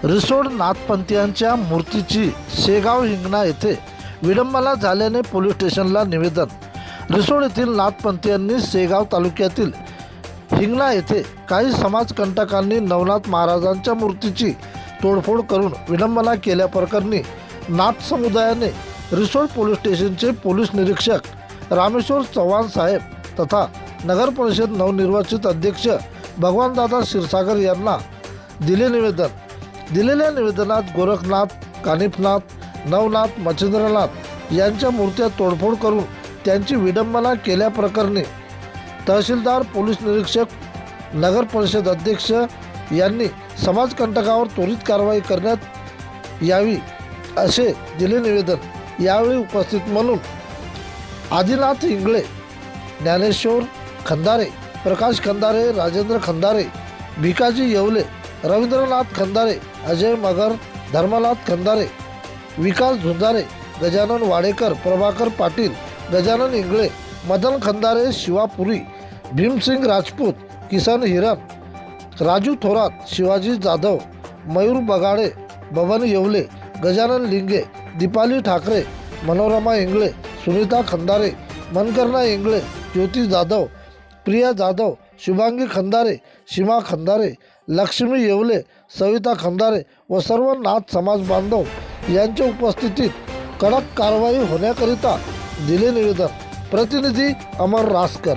रिसोड नाथपंथीयांच्या मूर्तीची शेगाव हिंगणा येथे विडंबना झाल्याने पोलीस स्टेशनला निवेदन। रिसोड येथील नाथपंथीयांनी शेगाव तालुक्यातील हिंगणा येथे काही समाजकंटकांनी नवनाथ महाराजांच्या मूर्तीची तोडफोड करून विडंबना केल्याप्रकरणी नाथ समुदायाने रिसोड पोलीस स्टेशनचे पोलीस निरीक्षक रामेश्वर चव्हाण साहेब तथा नगर परिषद नवनिर्वाचित अध्यक्ष भगवानदादा क्षीरसागर यांना दिले निवेदन। दिलेल्या निवेदनात गोरखनाथ, कानिफनाथ, नवनाथ, मच्छिंद्रनाथ यांच्या मूर्त्या तोडफोड करून त्यांची विडंबना केल्याप्रकरणी तहसीलदार, पोलीस निरीक्षक, नगर परिषद अध्यक्ष यांनी समाजकंटकावर त्वरित कारवाई करण्यात यावी असे दिले निवेदन। यावेळी उपस्थित म्हणून आदिनाथ इंगळे, ज्ञानेश्वर खंदारे, प्रकाश खंदारे, राजेंद्र खंदारे, भिकाजी येवले, रवींद्रनाथ खंदारे, अजय मगर, धर्मनाथ खंदारे, विकास झुंजारे, गजानन वाडेकर, प्रभाकर पाटील, गजानन इंगळे, मदन खंदारे, शिवापुरी, भीमसिंग राजपूत, किसन हिरन, राजू थोरात, शिवाजी जाधव, मयूर बगाडे, बबन येवले, गजानन लिंगे, दीपाली ठाकरे, मनोरमा इंगळे, सुनीता खंदारे, मनकर्णा इंगळे, ज्योती जाधव, प्रिया जाधव, शुभांगी खंदारे, सीमा खंदारे, लक्ष्मी येवले, सविता खंदारे व सर्व नाथ समाज बांधव यांच्या उपस्थितीत कडक कारवाई होण्याकरिता दिले निवेदन। प्रतिनिधी अमर रासकर।